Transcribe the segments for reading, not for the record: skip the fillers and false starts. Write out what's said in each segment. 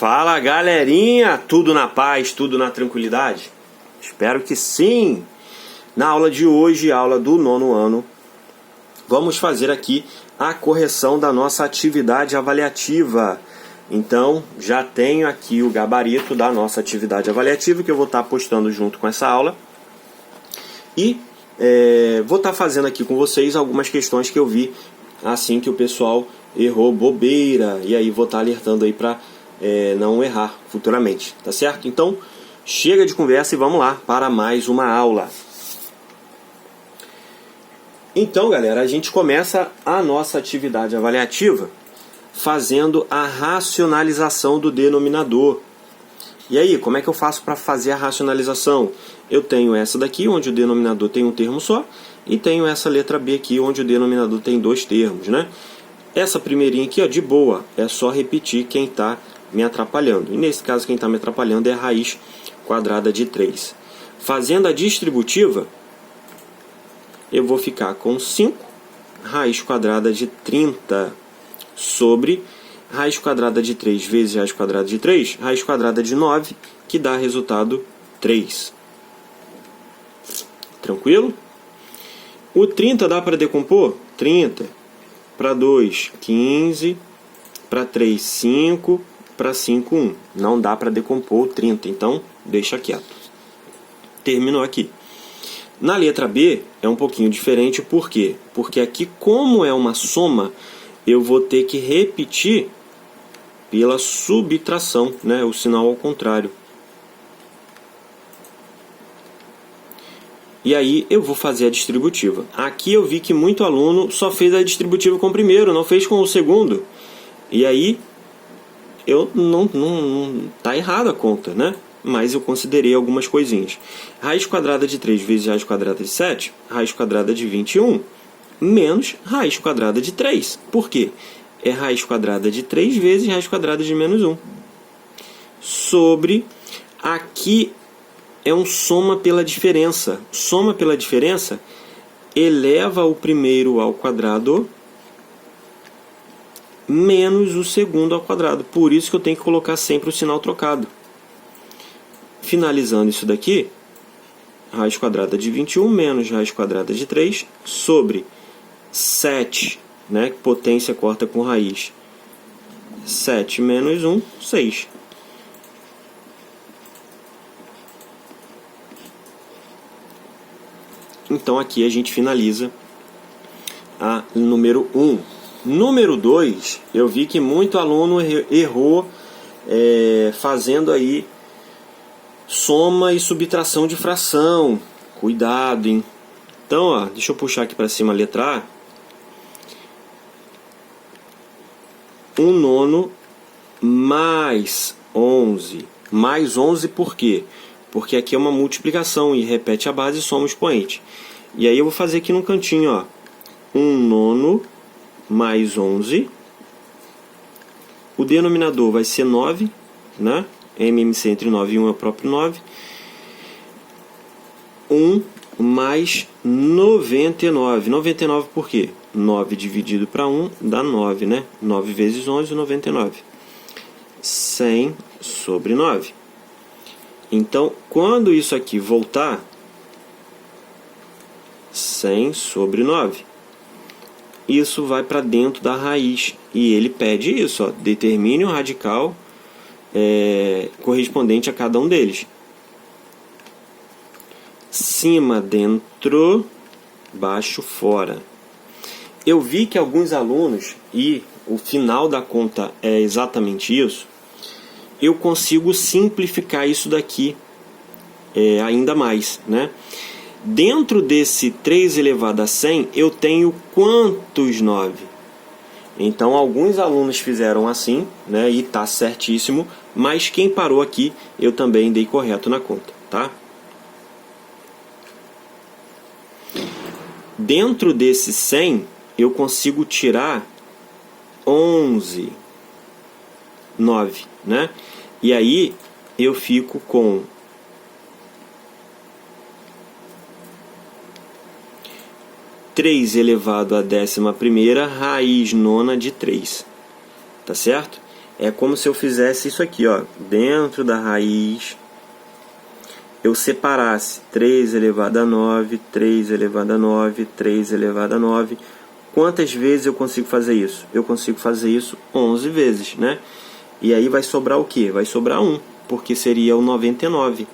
Fala galerinha, tudo na paz, tudo na tranquilidade? Espero que sim! Na aula de hoje, aula do 9º ano, vamos fazer aqui a correção da nossa atividade avaliativa. Então, já tenho aqui o gabarito da nossa atividade avaliativa que eu vou estar postando junto com essa aula. E vou estar fazendo aqui com vocês algumas questões que eu vi assim que o pessoal errou bobeira. E aí vou estar alertando aí para não errar futuramente, tá certo? Então, chega de conversa e vamos lá para mais uma aula. Então, galera, a gente começa a nossa atividade avaliativa fazendo a racionalização do denominador. E aí, como é que eu faço para fazer a racionalização? Eu tenho essa daqui, onde o denominador tem um termo só, e tenho essa letra B aqui, onde o denominador tem dois termos, né? Essa primeirinha aqui, ó, de boa, é só repetir quem está me atrapalhando. E nesse caso, quem está me atrapalhando é a raiz quadrada de 3. Fazendo a distributiva, eu vou ficar com 5 raiz quadrada de 30 sobre raiz quadrada de 3 vezes raiz quadrada de 3, raiz quadrada de 9, que dá resultado 3. Tranquilo? O 30 dá para decompor? 30. Para 2, 15. Para 3, 5. Para 5, 1. Não dá para decompor o 30, então deixa quieto. Terminou aqui. Na letra B é um pouquinho diferente, por quê? Porque aqui, como é uma soma, eu vou ter que repetir pela subtração, né? O sinal ao contrário. E aí eu vou fazer a distributiva. Aqui eu vi que muito aluno só fez a distributiva com o primeiro, não fez com o segundo. E aí tá errada a conta, né? Mas eu considerei algumas coisinhas. Raiz quadrada de 3 vezes raiz quadrada de 7, raiz quadrada de 21, menos raiz quadrada de 3. Por quê? É raiz quadrada de 3 vezes raiz quadrada de menos 1. Sobre, aqui é um soma pela diferença. Soma pela diferença eleva o primeiro ao quadrado menos o segundo ao quadrado. Por isso que eu tenho que colocar sempre o sinal trocado. Finalizando isso daqui, raiz quadrada de 21 menos raiz quadrada de 3 sobre 7, né? Potência corta com raiz. 7 menos 1, 6. Então aqui a gente finaliza a número 1. Número 2, eu vi que muito aluno errou fazendo aí soma e subtração de fração. Cuidado, hein? Então, ó, deixa eu puxar aqui para cima a letra A. 1/9 mais 11. Mais 11 por quê? Porque aqui é uma multiplicação e repete a base e soma o expoente. E aí eu vou fazer aqui no cantinho, ó, 1/9 mais 11. O denominador vai ser 9, né? MMC entre 9 e 1 é o próprio 9. 1 mais 99. 99 por quê? 9 dividido para 1 dá 9, né? 9 vezes 11, 99. 100 sobre 9. Então, quando isso aqui voltar, 100 sobre 9. Isso vai para dentro da raiz. E ele pede isso, ó, determine o radical correspondente a cada um deles. Cima, dentro, baixo, fora. Eu vi que alguns alunos, e o final da conta é exatamente isso, eu consigo simplificar isso daqui ainda mais, né? Dentro desse 3 elevado a 100, eu tenho quantos 9? Então, alguns alunos fizeram assim, né? E tá certíssimo, mas quem parou aqui, eu também dei correto na conta, tá? Dentro desse 100, eu consigo tirar 11, 9, né? E aí, eu fico com 3 elevado à 11ª raiz nona de 3. Tá certo? É como se eu fizesse isso aqui, ó, dentro da raiz, eu separasse 3 elevado a 9, 3 elevado a 9, 3 elevado a 9. Quantas vezes eu consigo fazer isso? Eu consigo fazer isso 11 vezes, né? E aí vai sobrar o quê? Vai sobrar 1, porque seria o 99.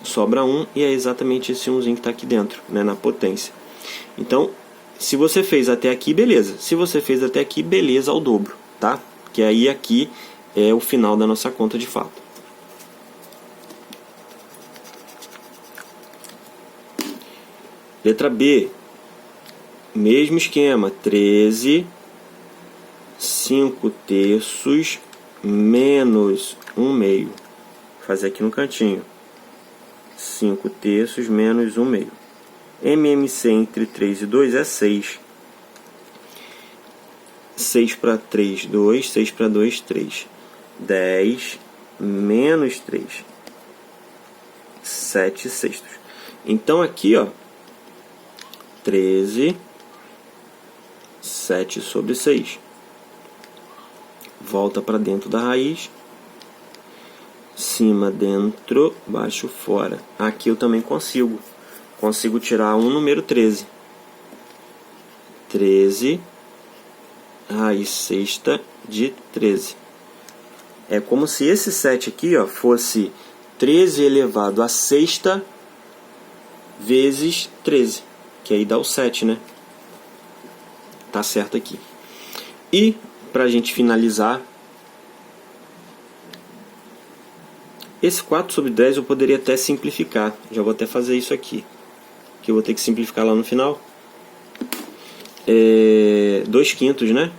Sobra 1 e é exatamente esse 1zinho que está aqui dentro, né, na potência. Então, se você fez até aqui, beleza. Se você fez até aqui, beleza ao dobro, tá? Que aí aqui é o final da nossa conta de fato. Letra B. Mesmo esquema. 13, 5 terços menos 1 meio. Vou fazer aqui no cantinho. 5 terços menos 1 meio. MMC entre 3 e 2 é 6. 6 para 3, 2. 6 para 2, 3. 10 menos 3. 7 sextos. Então aqui, ó, 13, 7 sobre 6. Volta para dentro da raiz. Cima, dentro, baixo, fora. Aqui eu também consigo. Consigo tirar um número 13. 13, raiz sexta de 13. É como se esse 7 aqui, ó, fosse 13 elevado a sexta vezes 13. Que aí dá o 7, né? Tá certo aqui. E, pra gente finalizar, esse 4 sobre 10 eu poderia até simplificar. Já vou até fazer isso aqui. Que eu vou ter que simplificar lá no final. 2 quintos, né?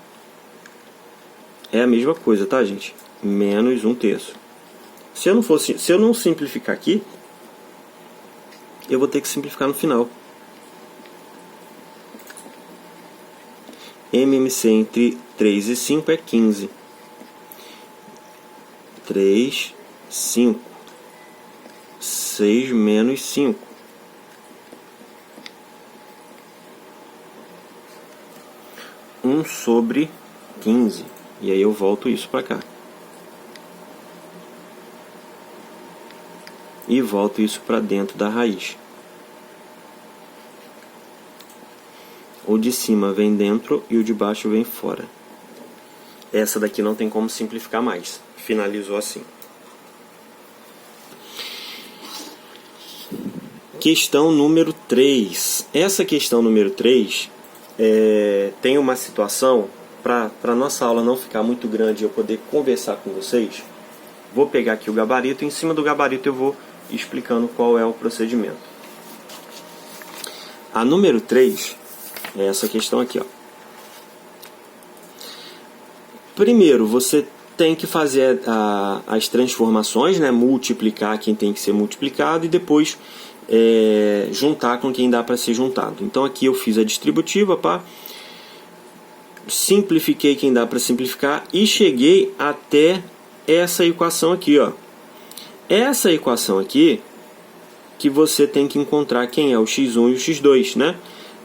É a mesma coisa, tá, gente? Menos 1 terço. Se eu não simplificar aqui, eu vou ter que simplificar no final. MMC entre 3 e 5 é 15. 3, 5. 6 menos 5. 1 sobre 15. E aí eu volto isso para cá. E volto isso para dentro da raiz. O de cima vem dentro e o de baixo vem fora. Essa daqui não tem como simplificar mais. Finalizou assim. Questão número 3. Essa questão número 3 tem uma situação, para a nossa aula não ficar muito grande e eu poder conversar com vocês. Vou pegar aqui o gabarito e em cima do gabarito eu vou explicando qual é o procedimento. A número 3 é essa questão aqui, ó. Primeiro, você tem que fazer as transformações, né? Multiplicar quem tem que ser multiplicado e depois juntar com quem dá para ser juntado. Então aqui eu fiz a distributiva, pá, simplifiquei quem dá para simplificar e cheguei até essa equação aqui, ó. Essa equação aqui que você tem que encontrar quem é o x1 e o x2, né?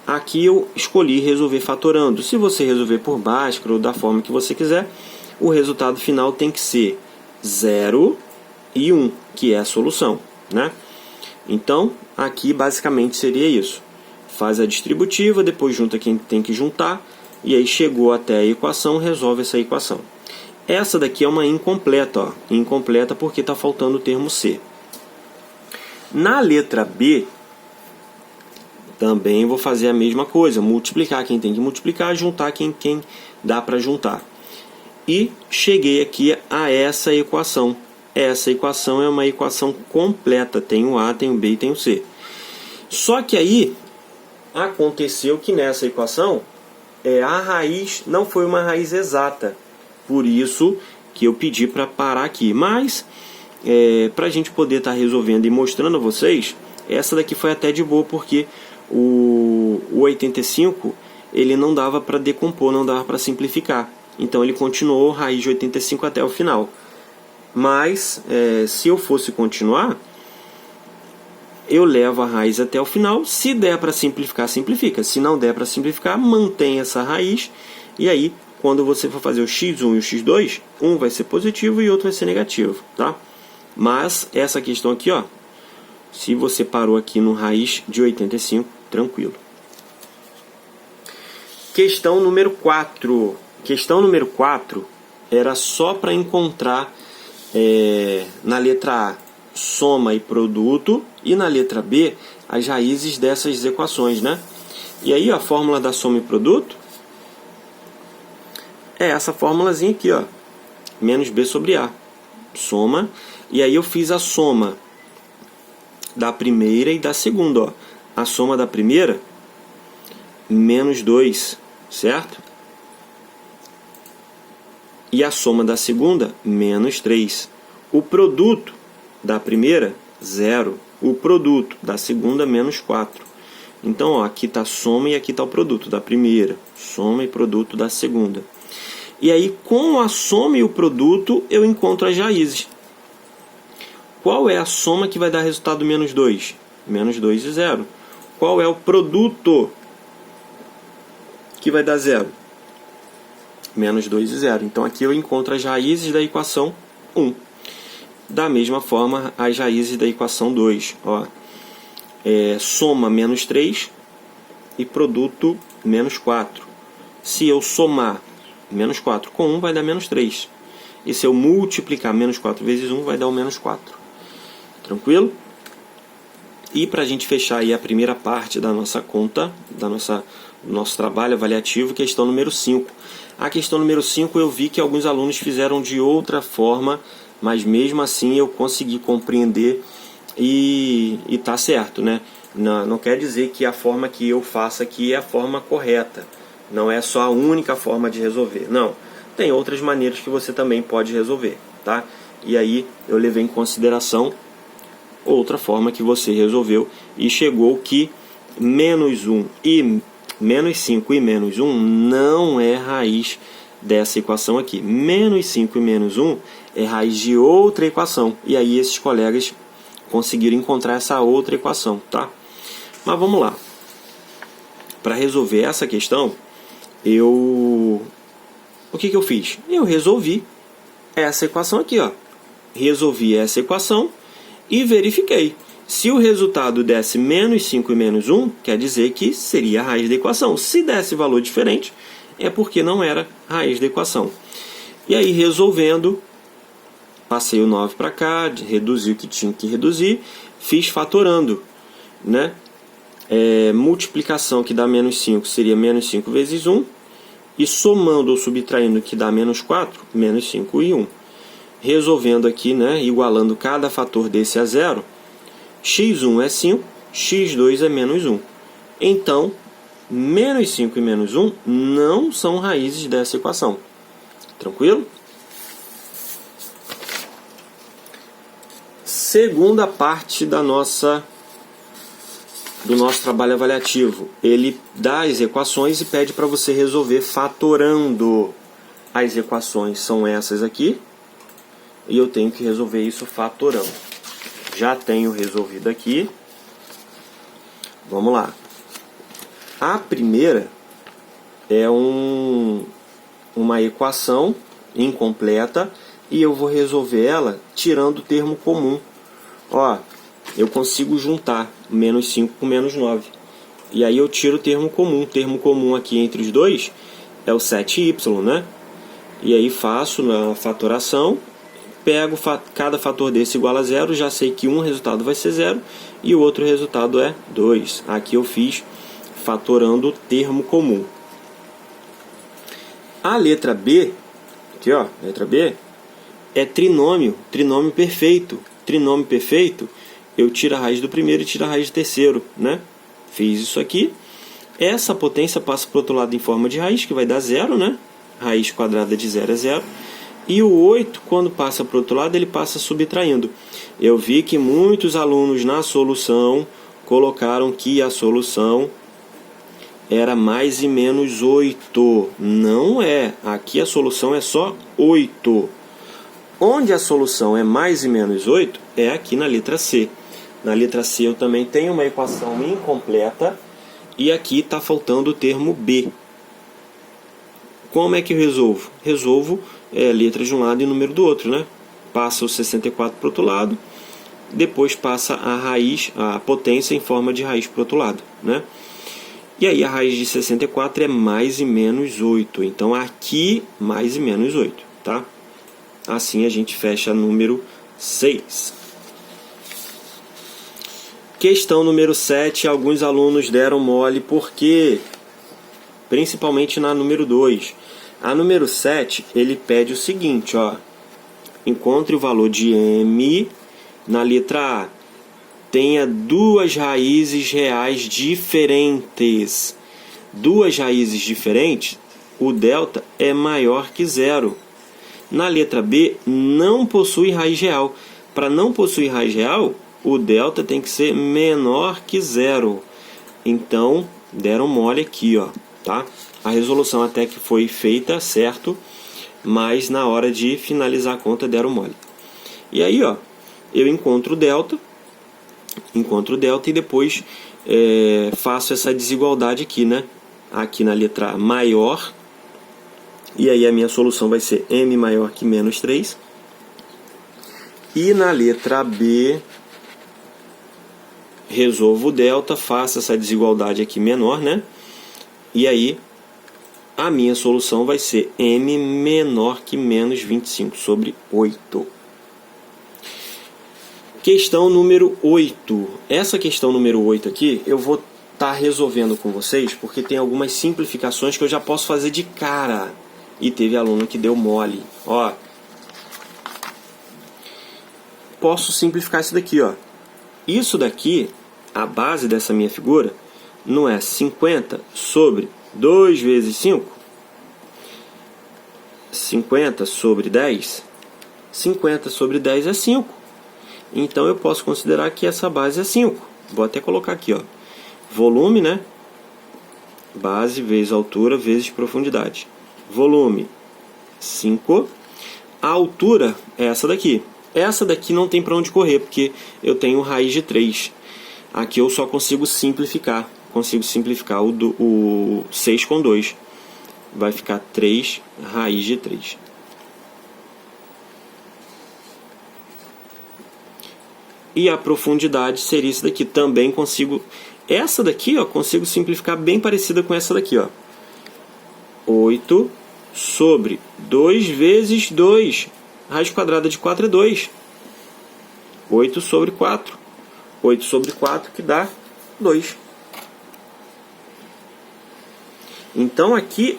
Aqui eu escolhi resolver fatorando. Se você resolver por Bhaskara ou da forma que você quiser, o resultado final tem que ser 0 e 1, que é a solução, né? Então, aqui basicamente seria isso. Faz a distributiva, depois junta quem tem que juntar, e aí chegou até a equação, resolve essa equação. Essa daqui é uma incompleta, ó. Incompleta porque está faltando o termo C. Na letra B, também vou fazer a mesma coisa, multiplicar quem tem que multiplicar, juntar quem dá para juntar. E cheguei aqui a essa equação. Essa equação é uma equação completa, tem o A, tem o B e tem o C. Só que aí aconteceu que nessa equação a raiz não foi uma raiz exata, por isso que eu pedi para parar aqui. Mas para a gente poder estar resolvendo e mostrando a vocês, essa daqui foi até de boa, porque o 85 ele não dava para decompor, não dava para simplificar. Então ele continuou raiz de 85 até o final. Mas se eu fosse continuar, eu levo a raiz até o final. Se der para simplificar, simplifica. Se não der para simplificar, mantém essa raiz. E aí, quando você for fazer o x1 e o x2, um vai ser positivo e outro vai ser negativo, tá? Mas essa questão aqui, ó, se você parou aqui no raiz de 85, tranquilo. Questão número 4. Questão número 4 era só para encontrar na letra A soma e produto e na letra B as raízes dessas equações, né? E aí a fórmula da soma e produto é essa fórmulazinha aqui, ó, menos B sobre A, soma, e aí eu fiz a soma da primeira e da segunda, ó. A soma da primeira, menos 2, certo? E a soma da segunda, menos 3. O produto da primeira, 0. O produto da segunda, menos 4. Então, ó, aqui está a soma e aqui está o produto da primeira. Soma e produto da segunda. E aí, com a soma e o produto, eu encontro as raízes. Qual é a soma que vai dar resultado menos 2? Menos 2 e 0. Qual é o produto que vai dar 0? Menos 2 e 0. Então aqui eu encontro as raízes da equação 1. Da mesma forma, as raízes da equação 2. Ó, soma menos 3 e produto menos 4. Se eu somar menos 4 com 1, vai dar menos 3. E se eu multiplicar menos 4 vezes 1, vai dar o menos 4. Tranquilo? E para a gente fechar aí a primeira parte da nossa conta, do nosso trabalho avaliativo, questão número 5. A questão número 5 eu vi que alguns alunos fizeram de outra forma, mas mesmo assim eu consegui compreender e tá certo, né? Não quer dizer que a forma que eu faço aqui é a forma correta. Não é só a única forma de resolver. Não, tem outras maneiras que você também pode resolver, tá? E aí eu levei em consideração outra forma que você resolveu e chegou que menos 1 e menos 5 e menos 1 não é raiz dessa equação aqui. Menos 5 e menos 1 é raiz de outra equação. E aí esses colegas conseguiram encontrar essa outra equação, tá? Mas vamos lá. Para resolver essa questão, o que eu fiz? Eu resolvi essa equação aqui, ó. Resolvi essa equação e verifiquei. Se o resultado desse menos 5 e menos 1, quer dizer que seria a raiz da equação. Se desse valor diferente, é porque não era raiz da equação. E aí, resolvendo, passei o 9 para cá, reduzi o que tinha que reduzir, fiz fatorando, né? Multiplicação que dá menos 5 seria menos 5 vezes 1, e somando ou subtraindo que dá menos 4, menos 5 e 1. Resolvendo aqui, né, igualando cada fator desse a 0, x1 é 5, x2 é menos 1. Então, menos 5 e menos 1 não são raízes dessa equação. Tranquilo? Segunda parte do nosso trabalho avaliativo. Ele dá as equações e pede para você resolver fatorando. As equações são essas aqui. E eu tenho que resolver isso fatorando. Já tenho resolvido aqui. Vamos lá. A primeira é uma equação incompleta e eu vou resolver ela tirando o termo comum. Ó, eu consigo juntar menos 5 com menos 9. E aí eu tiro o termo comum. O termo comum aqui entre os dois é o 7y, né? E aí faço na fatoração. Pego cada fator desse igual a 0, já sei que um resultado vai ser 0 e o outro resultado é 2. Aqui eu fiz fatorando o termo comum. A letra B, aqui ó, letra B, é trinômio perfeito. Trinômio perfeito, eu tiro a raiz do primeiro e tiro a raiz do terceiro, né? Fiz isso aqui. Essa potência passa para o outro lado em forma de raiz, que vai dar 0, né? Raiz quadrada de 0 é 0. E o 8, quando passa para o outro lado, ele passa subtraindo. Eu vi que muitos alunos na solução colocaram que a solução era mais e menos 8. Não é. Aqui a solução é só 8. Onde a solução é mais e menos 8 é aqui na letra C. Na letra C eu também tenho uma equação incompleta e aqui está faltando o termo B. Como é que eu resolvo? Resolvo letra de um lado e número do outro, né? Passa o 64 para o outro lado, depois passa a raiz, a potência em forma de raiz para o outro lado, né? E aí a raiz de 64 é mais e menos 8. Então aqui mais e menos 8, tá? Assim a gente fecha número 6. Questão número 7. Alguns alunos deram mole porque, principalmente na número 2. A número 7, ele pede o seguinte, ó. Encontre o valor de m na letra A. Tenha duas raízes reais diferentes. Duas raízes diferentes, o delta é maior que zero. Na letra B, não possui raiz real. Para não possuir raiz real, o delta tem que ser menor que zero. Então, deram mole aqui, ó, tá? A resolução até que foi feita certo, mas na hora de finalizar a conta deram mole. E aí, ó, eu encontro o delta e depois faço essa desigualdade aqui, né? Aqui na letra A maior, e aí a minha solução vai ser m maior que menos 3. E na letra B, resolvo o delta, faço essa desigualdade aqui menor, né? E aí a minha solução vai ser m menor que menos 25 sobre 8. Questão número 8. Essa questão número 8 aqui, eu vou estar resolvendo com vocês, porque tem algumas simplificações que eu já posso fazer de cara. E teve aluno que deu mole. Ó, posso simplificar isso daqui, ó. Isso daqui, a base dessa minha figura, não é 50 sobre 2 vezes 5? 50 sobre 10? 50 sobre 10 é 5. Então eu posso considerar que essa base é 5. Vou até colocar aqui, ó. Volume, né? Base vezes altura vezes profundidade. Volume 5. A altura é essa daqui. Essa daqui não tem para onde correr, porque eu tenho raiz de 3. Aqui eu só consigo simplificar. Consigo simplificar o 6 com 2. Vai ficar 3 raiz de 3. E a profundidade seria isso daqui. Também consigo... Essa daqui, ó, consigo simplificar bem parecida com essa daqui, ó. 8 sobre 2 vezes 2. Raiz quadrada de 4 é 2. 8 sobre 4. 8 sobre 4 que dá 2. Então aqui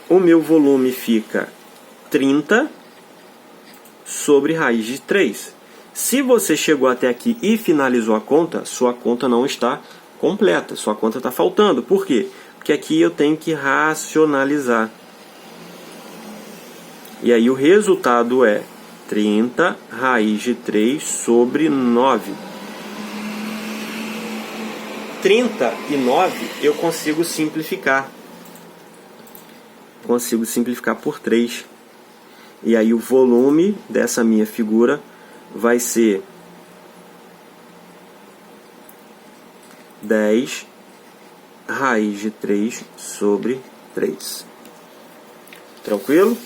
o meu volume fica 30 sobre raiz de 3. Se você chegou até aqui e finalizou a conta, sua conta não está completa, sua conta está faltando. Por quê? Porque aqui eu tenho que racionalizar. E aí o resultado é 30 raiz de 3 sobre 9. 39 eu consigo simplificar. Consigo simplificar por 3. E aí o volume dessa minha figura vai ser 10 raiz de 3 sobre 3. Tranquilo?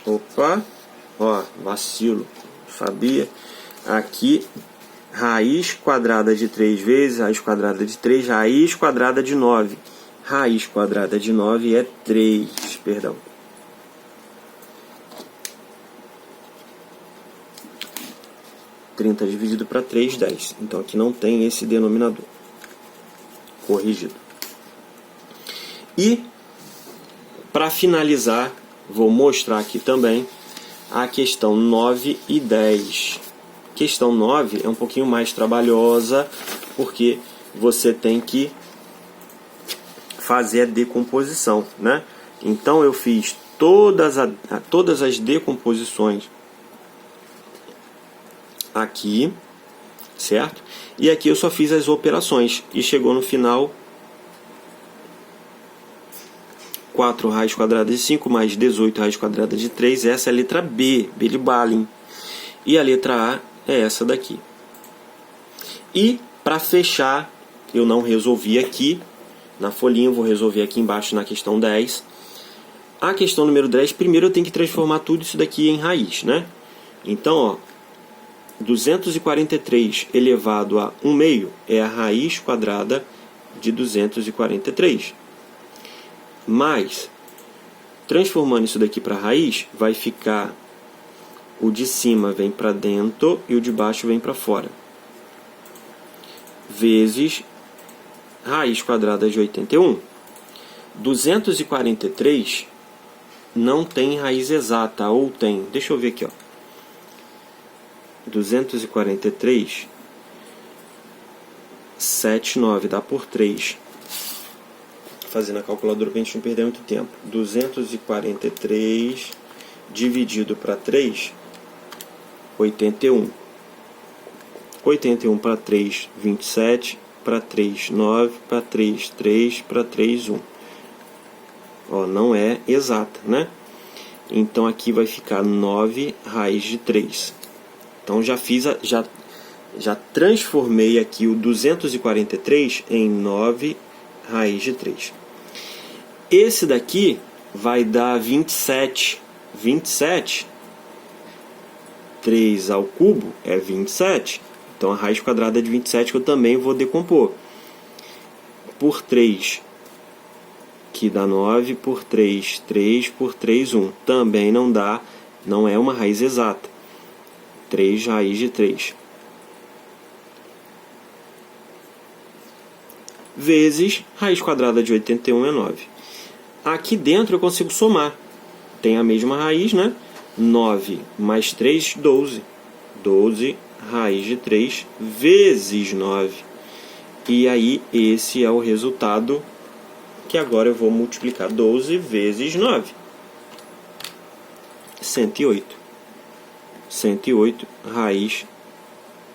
Opa, ó, vacilo, sabia? Aqui, raiz quadrada de 3 vezes, raiz quadrada de 3, raiz quadrada de 9. Raiz quadrada de 9 é 3, perdão. Dividido para 3, 10. Então aqui não tem esse denominador. Corrigido. E, para finalizar, vou mostrar aqui também a questão 9 e 10. Questão 9 é um pouquinho mais trabalhosa, porque você tem que fazer a decomposição, né? Então eu fiz todas as decomposições aqui, certo? E aqui eu só fiz as operações e chegou no final 4 raiz quadrada de 5 mais 18 raiz quadrada de 3. Essa é a letra B, B de Balin. E a letra A é essa daqui. E para fechar, eu não resolvi aqui, na folhinha, eu vou resolver aqui embaixo na questão 10. A questão número 10, primeiro eu tenho que transformar tudo isso daqui em raiz, né? Então, ó, 243 elevado a 1/2 é a raiz quadrada de 243. Mas, transformando isso daqui para raiz, vai ficar o de cima vem para dentro e o de baixo vem para fora. Vezes raiz quadrada de 81. 243 não tem raiz exata, ou tem. Deixa eu ver aqui, ó. 243, 7,9 dá por 3. Fazendo a calculadora para a gente não perder muito tempo. 243 dividido para 3, 81. 81 para 3, 27. Para 3, 9. Para 3, 3. Para 3, 1. Ó, não é exata, né? Então aqui vai ficar 9 raiz de 3. Então já transformei aqui o 243 em 9 raiz de 3. Esse daqui vai dar 27. 27, 3 ao cubo é 27. Então a raiz quadrada de 27 que eu também vou decompor. Por 3, que dá 9, por 3, 3, por 3, 1. Também não dá, não é uma raiz exata. 3 raiz de 3. Vezes raiz quadrada de 81 é 9. Aqui dentro eu consigo somar. Tem a mesma raiz, né? 9 mais 3, 12. 12 raiz de 3 vezes 9. E aí esse é o resultado que agora eu vou multiplicar. 12 vezes 9. 108. 108 raiz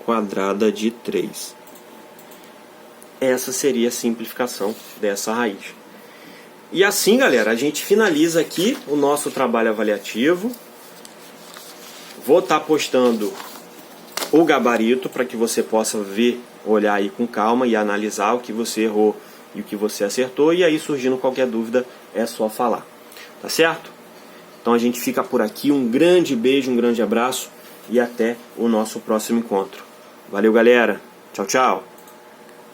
quadrada de 3. Essa seria a simplificação dessa raiz. E assim, galera, a gente finaliza aqui o nosso trabalho avaliativo. Vou estar postando o gabarito para que você possa ver, olhar aí com calma e analisar o que você errou e o que você acertou. E aí, surgindo qualquer dúvida, é só falar. Tá certo? Então a gente fica por aqui. Um grande beijo, um grande abraço e até o nosso próximo encontro. Valeu, galera. Tchau, tchau.